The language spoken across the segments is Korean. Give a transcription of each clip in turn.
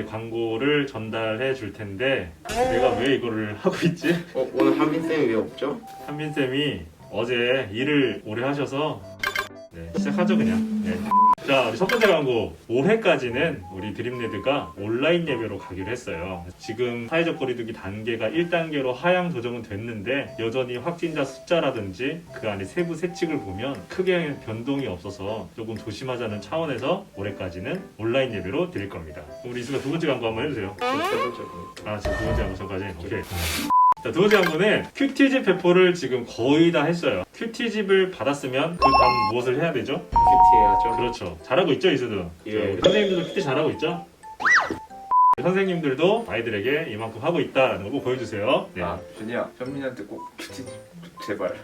이제 광고를 전달해 줄 텐데 내가 왜 이거를 하고 있지? 오늘 한빈쌤이 왜 없죠? 한빈쌤이 어제 일을 오래 하셔서 시작하죠 그냥. 자, 우리 첫 번째 광고. 올해까지는 우리 드림레드가 온라인 예배로 가기로 했어요. 지금 사회적 거리두기 단계가 1단계로 하향 조정은 됐는데 여전히 확진자 숫자라든지 그 안에 세부 세칙을 보면 크게 변동이 없어서 조금 조심하자는 차원에서 올해까지는 온라인 예배로 드릴 겁니다. 우리 이수가 두 번째 광고 한번 해주세요. 세 번째 거. 아, 지금 두 번째 광고 전까지? 오케이. 자, 두 번째 광고는 큐티집 배포를 지금 거의 다 했어요. 큐티집을 받았으면 그 다음 무엇을 해야 되죠? 큐티 해야죠. 그렇죠. 잘하고 있죠, 이수도? 예. 우리 선생님들도 큐티 잘하고 있죠? 선생님들도 아이들에게 이만큼 하고 있다라는 거 꼭 보여주세요. 네. 아, 준이야, 현민이한테 꼭 큐티 제발.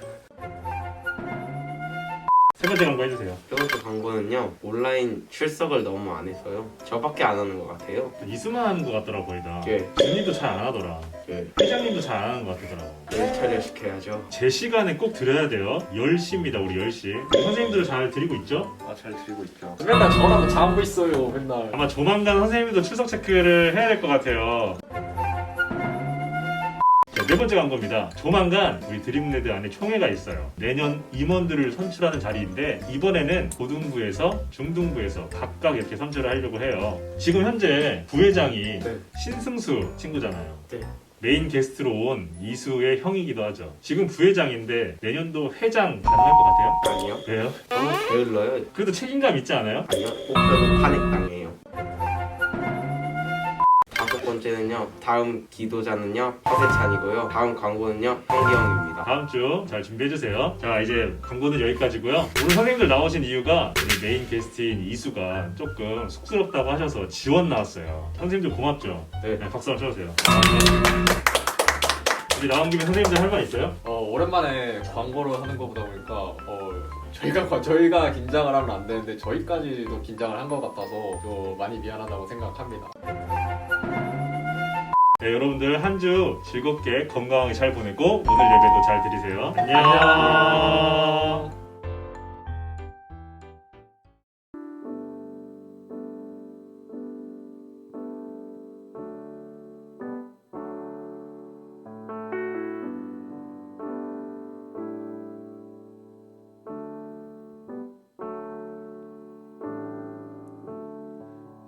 세 번째 광고 해주세요. 세 번째 광고는요, 온라인 출석을 너무 안 해서요. 저밖에 안 하는 것 같아요. 이수만 하는 것 같더라, 거의 다. 예. 준이도 잘 안 하더라. 예. 회장님도 잘 안 하는 것 같더라고. 일 처리 시켜야죠. 제 시간에 꼭 드려야 돼요. 10시입니다, 우리 10시. 선생님들 잘 드리고 있죠? 아, 잘 드리고 있죠. 맨날 저랑 자고 있어요 맨날. 아마 조만간 선생님도 출석 체크를 해야 될 것 같아요. 자, 네 번째 광고입니다. 조만간 우리 드림레드 안에 총회가 있어요. 내년 임원들을 선출하는 자리인데 이번에는 고등부에서 중등부에서 각각 이렇게 선출을 하려고 해요. 지금 현재 부회장이 네. 신승수 친구잖아요. 네. 메인 게스트로 온 이수의 형이기도 하죠. 지금 부회장인데 내년도 회장 가능할 것 같아요? 아니요. 왜요? 너무 게을러요. 그래도 책임감 있지 않아요? 아니요. 목표는 탄핵당해요. 다섯 번째는요, 다음 기도자는요, 허세찬이고요. 다음 광고는요, 현기형입니다. 다음 주 잘 준비해주세요. 자, 이제 광고는 여기까지고요. 오늘 선생님들 나오신 이유가 우리 메인 게스트인 이수가 조금 쑥스럽다고 하셔서 지원 나왔어요. 선생님들 고맙죠? 네. 박수 한번 쳐주세요. 우리 나온 김에 선생님들 할 말 있어요? 오랜만에 광고를 하는 것보다 보니까 저희가 긴장을 하면 안 되는데 저희까지도 긴장을 한 것 같아서 좀 많이 미안하다고 생각합니다. 네, 여러분들 한 주 즐겁게 건강하게 잘 보내고 오늘 예배도 잘 드리세요. 안녕.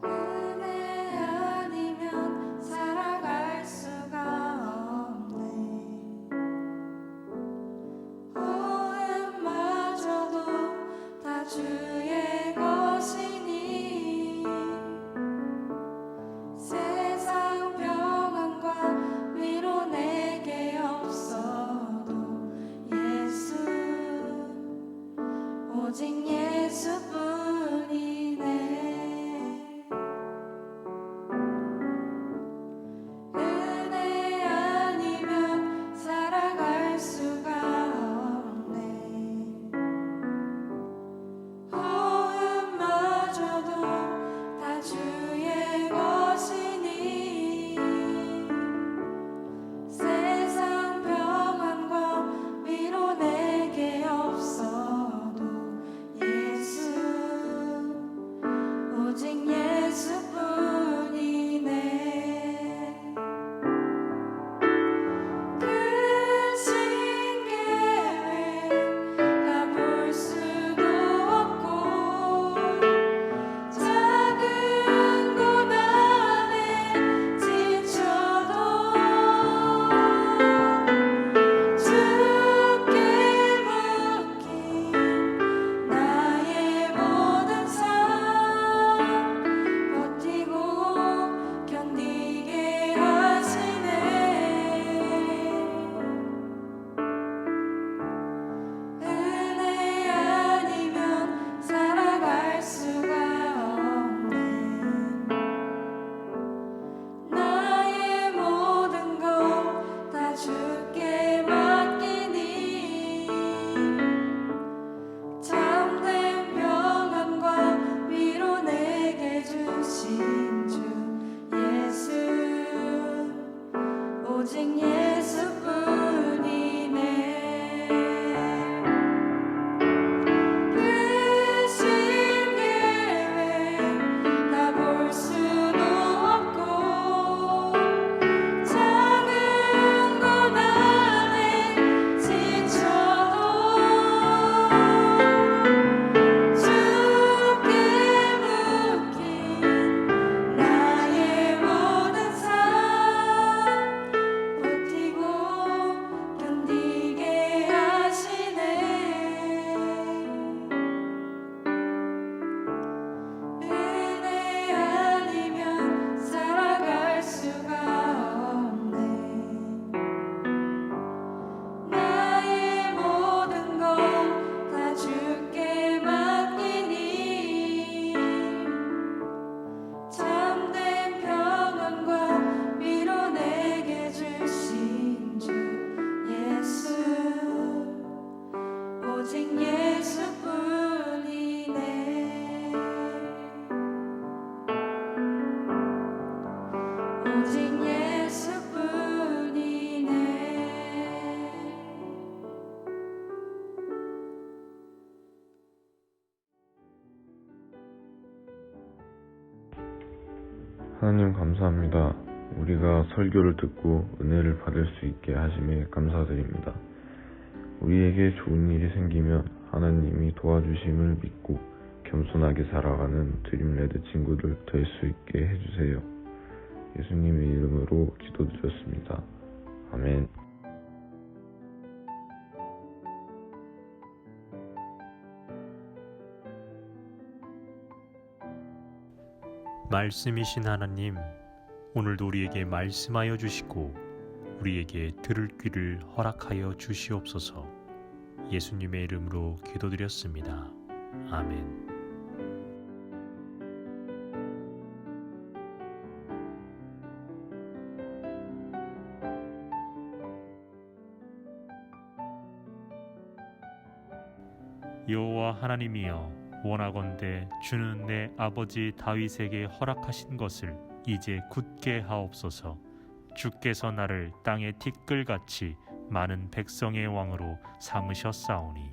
은혜 아니면 살아갈 수가 없네. 오해마저도 다 주의 것이니 세상 평안과 위로 내게 없어도 예수 오직 예수뿐이네. 은혜 아니면 살아갈 수가 없네. 호흡마저도 다 주의 것이니 세상 평안과 위로 내게 없어도 예수 오직 예수뿐이네. 크신 계획 다 볼 수도 없고 작은 고난에 지쳐도 주께 맡긴 나의 모든 삶 버티고 견디게 하시네. 은혜 아니면 살아갈 수가 없네. 나의 모든 것 다 주께 맡기니 참된 평안과 위로 내게 주신 주 예수 오직 예수뿐이네. 크신 계획 다 볼 수도 없고 감사합니다. 우리가 설교를 듣고 은혜를 받을 수 있게 하심에 감사드립니다. 우리에게 좋은 일이 생기면 하나님이 도와주심을 믿고 겸손하게 살아가는 드림레드 친구들 될 수 있게 해주세요. 예수님의 이름으로 기도드렸습니다. 아멘. 말씀이신 하나님, 오늘도 우리에게 말씀하여 주시고 우리에게 들을 귀를 허락하여 주시옵소서. 예수님의 이름으로 기도드렸습니다. 아멘. 여호와 하나님이여, 원하건대 주는 내 아버지 다윗에게 허락하신 것을 이제 굳게 하옵소서. 주께서 나를 땅의 티끌같이 많은 백성의 왕으로 삼으셨사오니.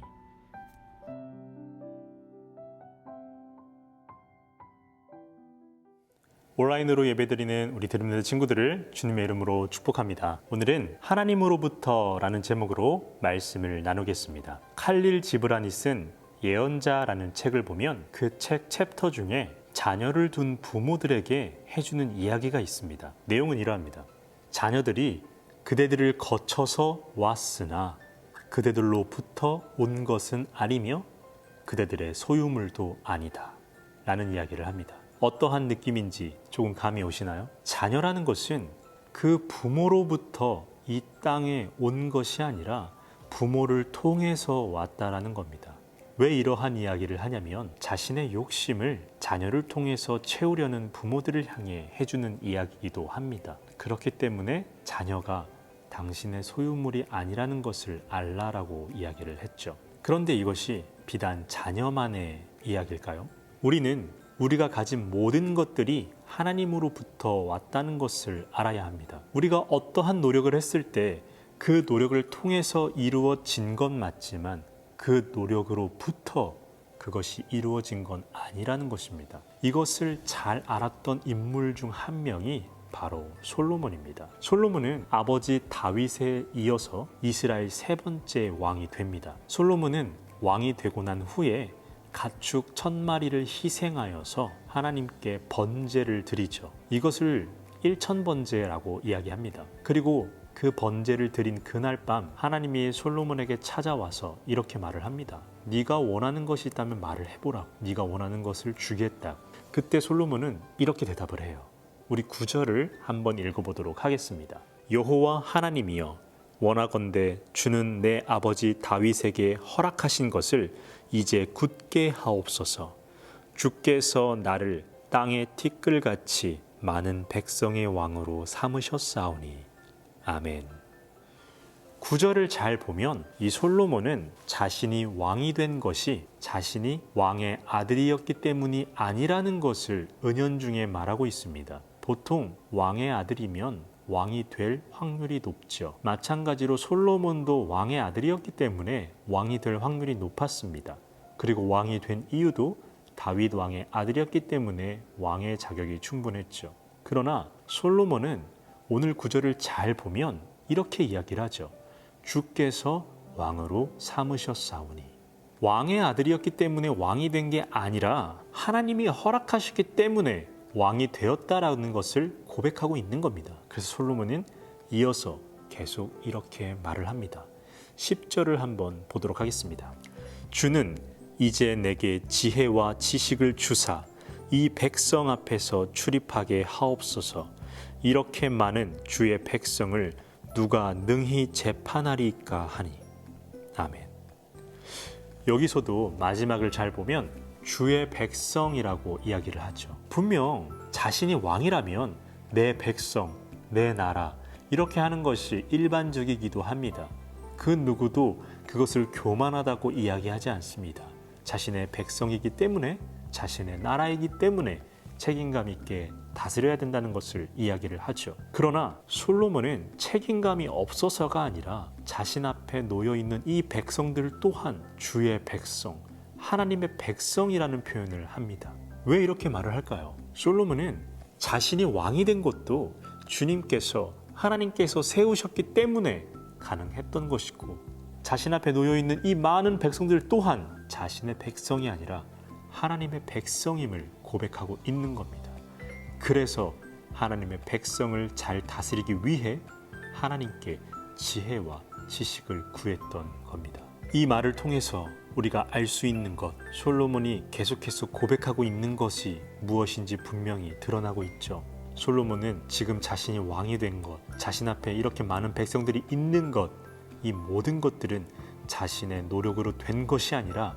온라인으로 예배드리는 우리 드림레드 친구들을 주님의 이름으로 축복합니다. 오늘은 하나님으로부터라는 제목으로 말씀을 나누겠습니다. 칼릴 지브란이 쓴 예언자라는 책을 보면 그 책 챕터 중에 자녀를 둔 부모들에게 해주는 이야기가 있습니다. 내용은 이러합니다. 자녀들이 그대들을 거쳐서 왔으나 그대들로부터 온 것은 아니며 그대들의 소유물도 아니다 라는 이야기를 합니다. 어떠한 느낌인지 조금 감이 오시나요? 자녀라는 것은 그 부모로부터 이 땅에 온 것이 아니라 부모를 통해서 왔다라는 겁니다. 왜 이러한 이야기를 하냐면 자신의 욕심을 자녀를 통해서 채우려는 부모들을 향해 해주는 이야기이기도 합니다. 그렇기 때문에 자녀가 당신의 소유물이 아니라는 것을 알라라고 이야기를 했죠. 그런데 이것이 비단 자녀만의 이야기일까요? 우리는 우리가 가진 모든 것들이 하나님으로부터 왔다는 것을 알아야 합니다. 우리가 어떠한 노력을 했을 때 그 노력을 통해서 이루어진 건 맞지만 그 노력으로부터 그것이 이루어진 건 아니라는 것입니다. 이것을 잘 알았던 인물 중 한 명이 바로 솔로몬입니다. 솔로몬은 아버지 다윗에 이어서 이스라엘 세 번째 왕이 됩니다. 솔로몬은 왕이 되고 난 후에 가축 1000마리를 희생하여서 하나님께 번제를 드리죠. 이것을 1000번제라고 이야기합니다. 그리고 그 번제를 드린 그날 밤 하나님이 솔로몬에게 찾아와서 이렇게 말을 합니다. 네가 원하는 것이 있다면 말을 해보라. 네가 원하는 것을 주겠다. 그때 솔로몬은 이렇게 대답을 해요. 우리 9절을 한번 읽어보도록 하겠습니다. 여호와 하나님이여, 원하건대 주는 내 아버지 다윗에게 허락하신 것을 이제 굳게 하옵소서. 주께서 나를 땅의 티끌같이 많은 백성의 왕으로 삼으셨사오니. 아멘. 9절을 잘 보면 이 솔로몬은 자신이 왕이 된 것이 자신이 왕의 아들이었기 때문이 아니라는 것을 은연중에 말하고 있습니다. 보통 왕의 아들이면 왕이 될 확률이 높죠. 마찬가지로 솔로몬도 왕의 아들이었기 때문에 왕이 될 확률이 높았습니다. 그리고 왕이 된 이유도 다윗 왕의 아들이었기 때문에 왕의 자격이 충분했죠. 그러나 솔로몬은 오늘 구절을 잘 보면 이렇게 이야기를 하죠. 주께서 왕으로 삼으셨사오니. 왕의 아들이었기 때문에 왕이 된 게 아니라 하나님이 허락하셨기 때문에 왕이 되었다라는 것을 고백하고 있는 겁니다. 그래서 솔로몬은 이어서 계속 이렇게 말을 합니다. 10절을 한번 보도록 하겠습니다. 주는 이제 내게 지혜와 지식을 주사 이 백성 앞에서 출입하게 하옵소서. 이렇게 많은 주의 백성을 누가 능히 재판하리까 하니. 아멘. 여기서도 마지막을 잘 보면 주의 백성이라고 이야기를 하죠. 분명 자신이 왕이라면 내 백성, 내 나라 이렇게 하는 것이 일반적이기도 합니다. 그 누구도 그것을 교만하다고 이야기하지 않습니다. 자신의 백성이기 때문에, 자신의 나라이기 때문에 책임감 있게 다스려야 된다는 것을 이야기를 하죠. 그러나 솔로몬은 책임감이 없어서가 아니라 자신 앞에 놓여있는 이 백성들 또한 주의 백성, 하나님의 백성이라는 표현을 합니다. 왜 이렇게 말을 할까요? 솔로몬은 자신이 왕이 된 것도 주님께서 하나님께서 세우셨기 때문에 가능했던 것이고, 자신 앞에 놓여있는 이 많은 백성들 또한 자신의 백성이 아니라 하나님의 백성임을 고백하고 있는 겁니다. 그래서 하나님의 백성을 잘 다스리기 위해 하나님께 지혜와 지식을 구했던 겁니다. 이 말을 통해서 우리가 알 수 있는 것, 솔로몬이 계속해서 고백하고 있는 것이 무엇인지 분명히 드러나고 있죠. 솔로몬은 지금 자신이 왕이 된 것, 자신 앞에 이렇게 많은 백성들이 있는 것, 이 모든 것들은 자신의 노력으로 된 것이 아니라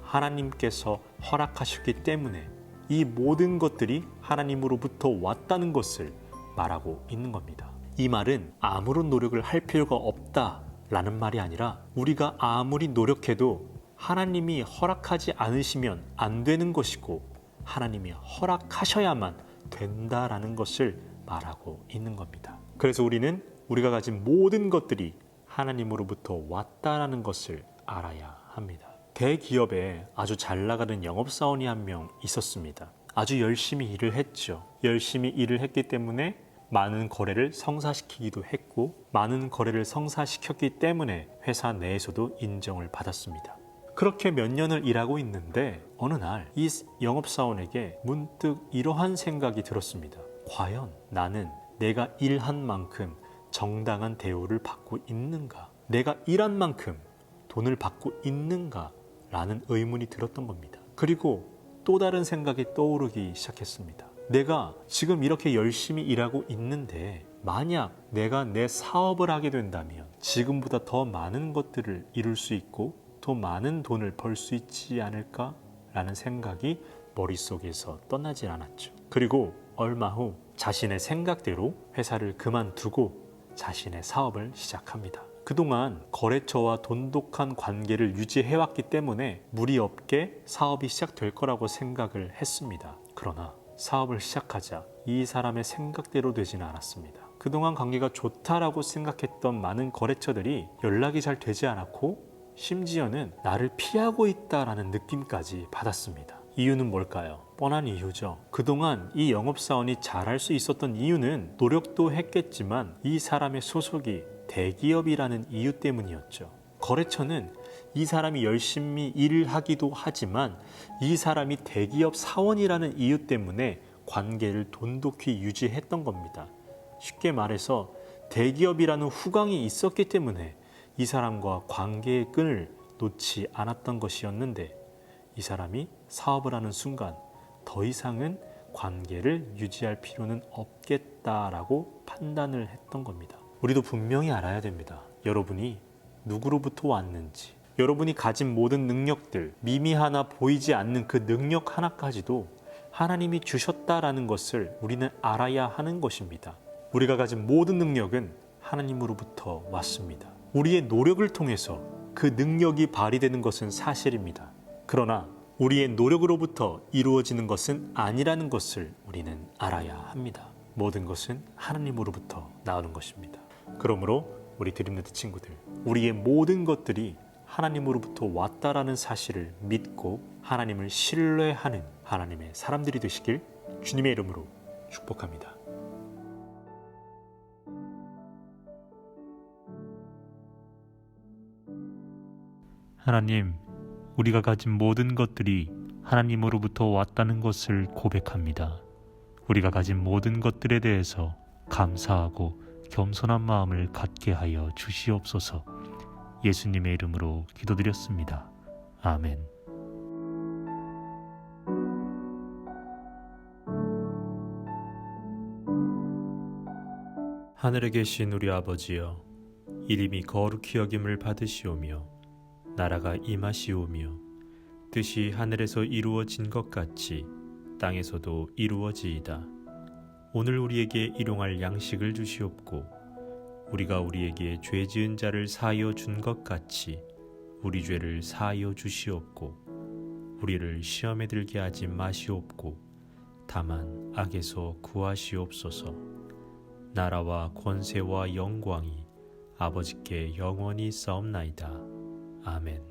하나님께서 허락하셨기 때문에 이 모든 것들이 하나님으로부터 왔다는 것을 말하고 있는 겁니다. 이 말은 아무런 노력을 할 필요가 없다라는 말이 아니라 우리가 아무리 노력해도 하나님이 허락하지 않으시면 안 되는 것이고 하나님이 허락하셔야만 된다라는 것을 말하고 있는 겁니다. 그래서 우리는 우리가 가진 모든 것들이 하나님으로부터 왔다라는 것을 알아야 합니다. 대기업에 아주 잘 나가는 영업사원이 한 명 있었습니다. 아주 열심히 일을 했죠. 열심히 일을 했기 때문에 많은 거래를 성사시키기도 했고, 많은 거래를 성사시켰기 때문에 회사 내에서도 인정을 받았습니다. 그렇게 몇 년을 일하고 있는데 어느 날 이 영업사원에게 문득 이러한 생각이 들었습니다. 과연 나는 내가 일한 만큼 정당한 대우를 받고 있는가? 내가 일한 만큼 돈을 받고 있는가? 라는 의문이 들었던 겁니다. 그리고 또 다른 생각이 떠오르기 시작했습니다. 내가 지금 이렇게 열심히 일하고 있는데 만약 내가 내 사업을 하게 된다면 지금보다 더 많은 것들을 이룰 수 있고 더 많은 돈을 벌 수 있지 않을까? 라는 생각이 머릿속에서 떠나질 않았죠. 그리고 얼마 후 자신의 생각대로 회사를 그만두고 자신의 사업을 시작합니다. 그동안 거래처와 돈독한 관계를 유지해왔기 때문에 무리 없게 사업이 시작될 거라고 생각을 했습니다. 그러나 사업을 시작하자 이 사람의 생각대로 되지는 않았습니다. 그동안 관계가 좋다라고 생각했던 많은 거래처들이 연락이 잘 되지 않았고 심지어는 나를 피하고 있다라는 느낌까지 받았습니다. 이유는 뭘까요? 뻔한 이유죠. 그동안 이 영업사원이 잘할 수 있었던 이유는 노력도 했겠지만 이 사람의 소속이 대기업이라는 이유 때문이었죠. 거래처는 이 사람이 열심히 일을 하기도 하지만 이 사람이 대기업 사원이라는 이유 때문에 관계를 돈독히 유지했던 겁니다. 쉽게 말해서 대기업이라는 후광이 있었기 때문에 이 사람과 관계의 끈을 놓지 않았던 것이었는데 이 사람이 사업을 하는 순간 더 이상은 관계를 유지할 필요는 없겠다라고 판단을 했던 겁니다. 우리도 분명히 알아야 됩니다. 여러분이 누구로부터 왔는지, 여러분이 가진 모든 능력들, 미미하나 보이지 않는 그 능력 하나까지도 하나님이 주셨다라는 것을 우리는 알아야 하는 것입니다. 우리가 가진 모든 능력은 하나님으로부터 왔습니다. 우리의 노력을 통해서 그 능력이 발휘되는 것은 사실입니다. 그러나 우리의 노력으로부터 이루어지는 것은 아니라는 것을 우리는 알아야 합니다. 모든 것은 하나님으로부터 나오는 것입니다. 그러므로 우리 드림네트 친구들, 우리의 모든 것들이 하나님으로부터 왔다라는 사실을 믿고 하나님을 신뢰하는 하나님의 사람들이 되시길 주님의 이름으로 축복합니다. 하나님, 우리가 가진 모든 것들이 하나님으로부터 왔다는 것을 고백합니다. 우리가 가진 모든 것들에 대해서 감사하고 겸손한 마음을 갖게 하여 주시옵소서. 예수님의 이름으로 기도드렸습니다. 아멘. 하늘에 계신 우리 아버지여, 이름이 거룩히 여김을 받으시오며 나라가 임하시오며 뜻이 하늘에서 이루어진 것 같이 땅에서도 이루어지이다. 오늘 우리에게 일용할 양식을 주시옵고 우리가 우리에게 죄 지은 자를 사하여 준 것 같이 우리 죄를 사하여 주시옵고 우리를 시험에 들게 하지 마시옵고 다만 악에서 구하시옵소서. 나라와 권세와 영광이 아버지께 영원히 있사옵나이다. 아멘.